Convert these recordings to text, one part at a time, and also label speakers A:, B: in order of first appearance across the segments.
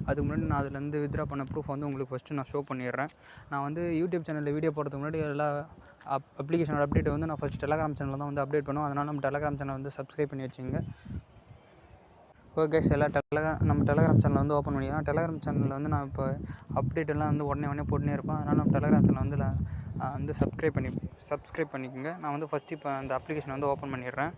A: அதுக்கு முன்னாடி நான் அதுலேருந்து வித்ட்ரா பண்ண ப்ரூஃப் வந்து உங்களுக்கு ஃபஸ்ட்டு நான் ஷோ பண்ணிடுறேன். நான் வந்து யூடியூப் சேனலில் வீடியோ போடுறதுக்கு முன்னாடி எல்லா அப்ளிகேஷனோட அப்டேட் வந்து நான் ஃபஸ்ட்டு டெலகிராம் சேனலில் தான் வந்து அப்டேட் பண்ணுவோம். அதனால் நம்ம டெலகிராம் சேனல் வந்து சப்ஸ்கிரைப் பண்ணி வச்சுங்க. ஓகே கைஸ், நம்ம டெலகிராம் சேனல் வந்து ஓப்பன் பண்ணிக்கலாம். டெலகிராம் சேனலில் வந்து நான் இப்போ அப்டேட் எல்லாம் வந்து உடனே போட்டுனே இருப்பேன். அதனால் நம்ம டெலகிராம் சேனல் வந்து சப்ஸ்கிரைப் பண்ணிக்கோங்க. நான் வந்து ஃபஸ்ட்டு இப்போ அந்த அப்ளிகேஷன் வந்து ஓப்பன் பண்ணிடுறேன்.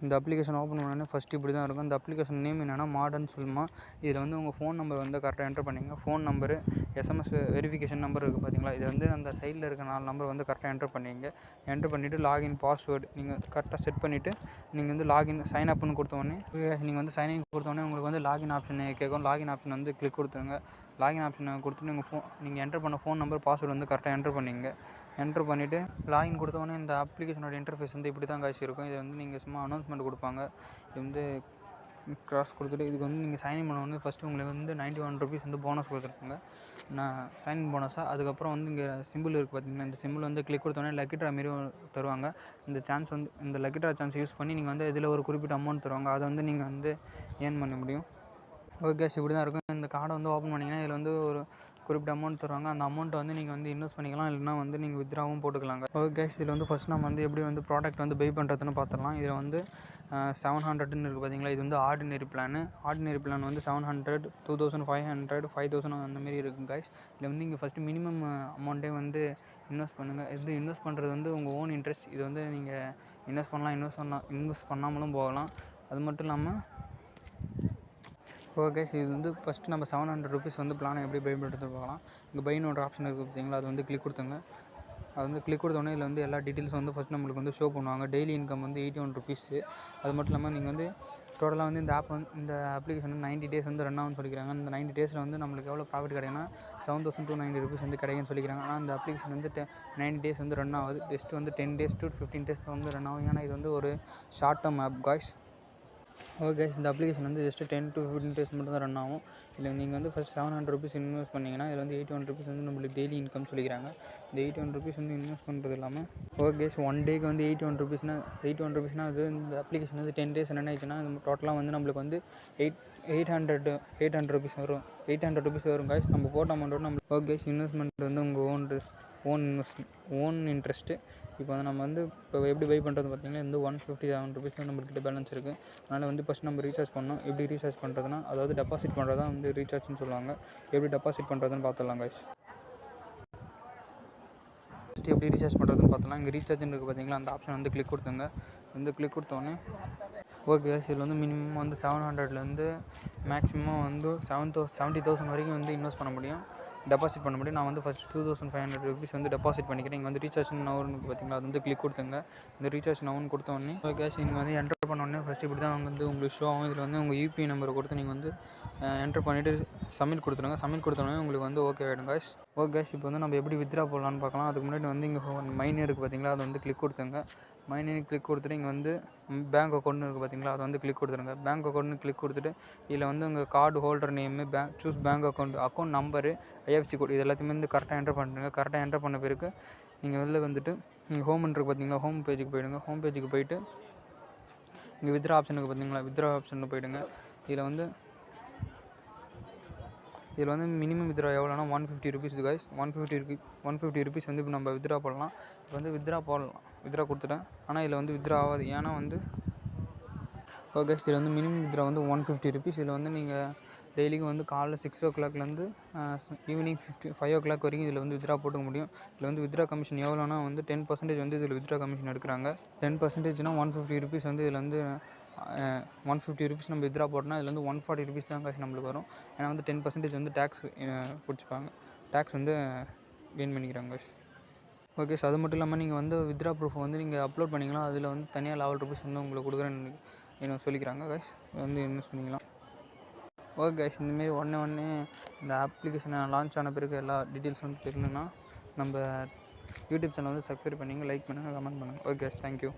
A: இந்த அப்ளிகேஷன் ஓப்பன் பண்ணோடனே ஃபஸ்ட்டு இப்படி தான் இருக்கும். இந்த அப்ளிகேஷன் நேம் என்னென்னா மாடர்ன் சொல்லுமா. இதில் வந்து உங்கள் ஃபோன் நம்பர் வந்து கரெக்டாக என்டர் பண்ணிங்க. Phone number, SMS verification number இருக்குது பார்த்தீங்களா, இது வந்து அந்த சைடில் இருக்க 4 நம்பர் வந்து கரெக்டாக என்டர் பண்ணிங்க. என்டர் பண்ணிவிட்டு லாகின் பாஸ்வேர்டு நீங்கள் கரெக்டாக செட் பண்ணிவிட்டு நீங்கள் வந்து சைன் அப்னு கொடுத்தோடனே நீங்கள் வந்து சைன் இன் கொடுத்தோடனே உங்களுக்கு வந்து லாகின் ஆப்ஷன் கேட்கும். லாகின் ஆப்ஷன் வந்து கிளிக் கொடுத்துருங்க. லாகின் ஆப்ஷனை கொடுத்துட்டு நீங்கள் என்டர் பண்ண ஃபோன் நம்பர் பாஸ்வேர்டு வந்து கரெக்டாக என்டர் பண்ணிங்க. என்ட்ரு பண்ணிவிட்டு லாகின் கொடுத்தோடனே இந்த அப்ளிகேஷனோட இன்டர்ஃபேஸ் வந்து இப்படி தான் காய்ச்சி இருக்கும். இது வந்து நீங்கள் சும்மா அனௌன்ஸ்மெண்ட் கொடுப்பாங்க. இது வந்து கிராஸ் கொடுத்துட்டு இதுக்கு வந்து நீங்கள் சைன்இன் பண்ண ஃபஸ்ட்டு உங்களுக்கு வந்து 91 ருபீஸ் வந்து போனஸ் கொடுத்துருப்பாங்க. நான் சைன்இன் போனஸாக. அதுக்கப்புறம் வந்து இங்கே சிம்பிள் இருக்குது பார்த்தீங்கன்னா, இந்த சிம்பிள் வந்து கிளிக் கொடுத்தோடனே லக்கி ட்ரா மாரி தருவாங்க. இந்த லக்கி ட்ரா சான்ஸ் யூஸ் பண்ணி நீங்கள் வந்து இதில் ஒரு குறிப்பிட்ட அமௌண்ட் தருவாங்க. அதை வந்து நீங்கள் வந்து ஏர்ன் பண்ண முடியும். ஓகே கேஷ், இப்படி தான் இருக்கும். இந்த கார்டை வந்து ஓப்பன் பண்ணிங்கன்னா இதில் வந்து ஒரு குறிப்பிட்ட அமௌண்ட் தருவாங்க. அந்த அமௌண்ட்டை வந்து நீங்கள் வந்து இன்வெஸ்ட் பண்ணிக்கலாம், இல்லைனா வந்து நீங்கள் வித்ட்ராவும் போட்டுக்கலாங்க. ஓகே கேஷ், இதில் வந்து ஃபஸ்ட் நம்ம வந்து எப்படி வந்து ப்ராடக்ட் வந்து பை பண்ணுறதுன்னு பார்த்துடலாம். இதில் வந்து 700ன்னு இருக்குது பார்த்தீங்களா, இது வந்து ஆர்டினரி பிளான் வந்து 700, 2500, 5000 அந்தமாரி இருக்குது கைஸ். இதில் வந்து இங்கே ஃபஸ்ட்டு மினிமம் அமௌண்ட்டே வந்து இன்வெஸ்ட் பண்ணுங்கள். இது இன்வெஸ்ட் பண்ணுறது வந்து உங்கள் ஓன் இன்ட்ரெஸ்ட். இது வந்து நீங்கள் இன்வெஸ்ட் பண்ணாமலும் போகலாம். அது மட்டும் இல்லாமல் ஓகே கைஸ், இது வந்து ஃபஸ்ட்டு நம்ம 700 ருபீஸ் வந்து பிளானை எப்படி பை பண்ணுறது பார்க்கலாம். இங்கே பைன்னு ஒரு ஆப்ஷன் இருக்குது பார்த்தீங்களா, அது வந்து கிளிக் கொடுத்துங்க. அது வந்து கிளிக் கொடுத்தோடனே இதில் வந்து எல்லா டீட்டெயில்ஸ் வந்து ஃபஸ்ட் நம்மளுக்கு வந்து ஷோ பண்ணுவாங்க. டெய்லி இன்கம் வந்து 81 ருபீஸு. அது மட்டும் இல்லாமல் நீங்கள் வந்து டோட்டலாக வந்து இந்த அப்ளிகேஷன் வந்து 90 டேஸ் வந்து ரன் ஆகும்னு சொல்லிக்கிறாங்க. இந்த 90 டேஸில் வந்து நம்மளுக்கு எவ்வளோ ப்ராஃபிட் கிடைக்குன்னா 7290 ருபீஸ் வந்து கிடைக்குன்னு சொல்லிக்கிறாங்க. ஆனால் இந்த அப்ளிகேஷன் வந்து 90 டேஸ் வந்து ரன் ஆகுது. ஜஸ்ட் வந்து 10 டேஸ் to 15 டேஸ் வந்து ரன் ஆகும். ஏன்னா இது வந்து ஒரு short term app guys. Okay guys, இந்த அப்ளிகேஷன் வந்து ஜஸ்ட்டு 10 to 15 டேஸ் மட்டும் தான் ரன் ஆகும். இல்லை நீங்கள் வந்து ஃபஸ்ட் 700 ருபீஸ் இன்வெஸ்ட் பண்ணிங்கன்னா இதில் வந்து 81 ருபீஸ் வந்து நம்மளுக்கு டெய்லி இன்கம் சொல்லிக்கிறாங்க. இந்த 81 ருபீஸ் வந்து இன்வெஸ்ட் பண்ணுறது இல்லாமல் ஓகே கைஸ், 1 டேக்கு வந்து 81 ருபீஸ்னால் அது இந்த அப்ளிகேஷன் வந்து 10 டேஸ் ரன் ஆயிடுச்சுன்னா டோட்டலாக வந்து நம்மளுக்கு வந்து 800 ருபீஸ் வரும். 800 ருபீஸ் வரும் காய்ஸ். நம்ம போட்ட அமௌண்ட்டோட நம்மளுக்கு ஓகே கைஸ், இன்வெஸ்ட்மெண்ட் வந்து உங்கள் ஓன் இன்ட்ரெஸ்ட்டு. இப்போ வந்து நம்ம வந்து இப்போ எப்படி பை பண்ணுறது பார்த்தீங்கன்னா இந்த 157 ருபீஸ் தான் நம்மள்கிட்ட பேலன்ஸ் இருக்குது. அதனால் வந்து ஃபஸ்ட் நம்ம ரீசார்ஜ் பண்ணணும். எப்படி ரீசார்ஜ் பண்ணுறதுனா, அதாவது டெபாசிட் பண்ணுறது தான் வந்து ரீசார்ஜ்னு சொல்லுவாங்க. எப்படி டெபாசிட் பண்ணுறதுன்னு பார்த்துடலாம் காய்ஸ். ஃபஸ்ட்டு எப்படி ரீசார்ஜ் பண்ணுறதுன்னு பார்த்தலாம். இங்கே ரீசார்ஜ்னு இருக்குது பார்த்தீங்களா, அந்த ஆப்ஷன் வந்து கிளிக் கொடுத்துங்க. வந்து கிளிக் கொடுத்தோடனே ஓகே கைஸ், இதில் வந்து மினிமம் வந்து 700லேருந்து மேக்ஸிமம் வந்து 70,000 வரைக்கும் வந்து இன்வெஸ்ட் பண்ண முடியும், டெபாசிட் பண்ண முடியும். நான் வந்து ஃபஸ்ட்டு 2500 ருபீஸ் வந்து டெபாசிட் பண்ணிக்கிறேன். இங்கே வந்து ரீசார்ஜ் நவுன்னு பார்த்தீங்களா, அது வந்து கிளிக் கொடுத்துங்க. இந்த ரீசார்ஜ் நவுன்னு கொடுத்தோடனே ஓகே கைஸ், இங்கே வந்து என்டர் பண்ணோடனே ஃபஸ்ட்டு இப்படி தான் வந்து உங்களுக்கு ஷோ ஆகும். இதில் வந்து உங்கள் யூபிஐ நம்பரை கொடுத்து நீங்கள் வந்து என்டர் பண்ணிவிட்டு சப்மிட் கொடுத்துருங்க. சப்மிட் கொடுத்தோடனே உங்களுக்கு வந்து ஓகே ஆகிடும் காய்ஸ். ஓகே கைஸ், இப்போ வந்து நம்ம எப்படி வித்ட்ரா போடலான்னு பார்க்கலாம். அதுக்கு முன்னாடி வந்து இங்கே மைன் இருக்குது பார்த்தீங்களா, அதை வந்து கிளிக் கொடுத்துங்க. மைனே கிளிக் கொடுத்துட்டு இங்கே வந்து பேங்க் அக்கௌண்ட்னு இருக்குது பார்த்தீங்களா, அதை வந்து கிளிக் கொடுத்துருங்க. பேங்க் அக்கௌண்ட்னு கிளிக் கொடுத்துட்டு இதில் வந்து உங்கள் card holder name, choose bank account number, IFSC code இது எல்லாத்தையுமே வந்து கரெக்டாக என்டர் பண்ணுறீங்க. கரெக்டாக என்டர் பண்ண பிறகு நீங்கள் வெளில வந்துட்டு இங்கே ஹோம்னு இருக்குது பார்த்தீங்களா, ஹோம் பேஜுக்கு போயிடுங்க. ஹோம் பேஜுக்கு போயிட்டு இங்கே வித்ட்ரா ஆப்ஷனுக்கு பார்த்தீங்களா, வித்ட்ரா ஆப்ஷனில் போயிடுங்க. இதில் வந்து மினிமம் வித்ட்ரா எவ்வளோனா 150 ருபீஸ் காய்ஸ். 150 ருபீஸ் வந்து இப்போ நம்ம வித்ட்ரா போடலாம். இப்போ வந்து வித்ட்ரா கொடுத்துட்டேன். ஆனால் இதில் வந்து வித்ட்ரா ஆகாது. ஏன்னா வந்து ஓகே கைஸ், இதில் வந்து மினிமம் வித்ட்ரா வந்து 150 ருபீஸ். இதில் வந்து நீங்கள் டெய்லிக்கும் வந்து காலைல 6 o'clockலேருந்து ஈவினிங் 5 o'clock வரைக்கும் இதில் வந்து வித்ட்ரா போட்டுக்க முடியும். இதில் வந்து வித்ட்ரா கமிஷன் எவ்வளோனா வந்து 10% வந்து இதில் வித்ட்ரா கமிஷன் எடுக்கிறாங்க. 10%னா 150 ருபீஸ் வந்து இதில் வந்து 150 ருபீஸ் நம்ம வித்ட்ரா போட்டோம்னா இதில் வந்து 140 ருபீஸ் தான் காசு நம்மளுக்கு வரும். ஏன்னா வந்து 10% வந்து டேக்ஸ் பிடிச்சிப்பாங்க. டேக்ஸ் வந்து கெயின் பண்ணிக்கிறாங்க காய்ஸ். ஓகே ஸோ அது மட்டும் இல்லாமல் நீங்கள் வந்து வித்ட்ரா ப்ரூஃப் வந்து நீங்கள் அப்லோட் பண்ணிங்கன்னா அதில் வந்து தனியாக 11 ருபீஸ் வந்து உங்களுக்கு கொடுக்குறேன்னு சொல்லிக்கிறாங்க காய்ஸ். வந்து இன்வெஸ்ட் பண்ணிக்கலாம். ஓகே கைஸ், இந்தமாரி உடனே இந்த அப்ளிகேஷனை லான்ச் ஆன பிறகு எல்லா டீட்டெயில்ஸ் வந்து தெரியணுன்னா நம்ம யூடியூப் சேனல் வந்து சப்ஸ்கிரைப் பண்ணிங்க, லைக் பண்ணுங்கள், கமெண்ட் பண்ணுங்கள். Okay guys, thank you.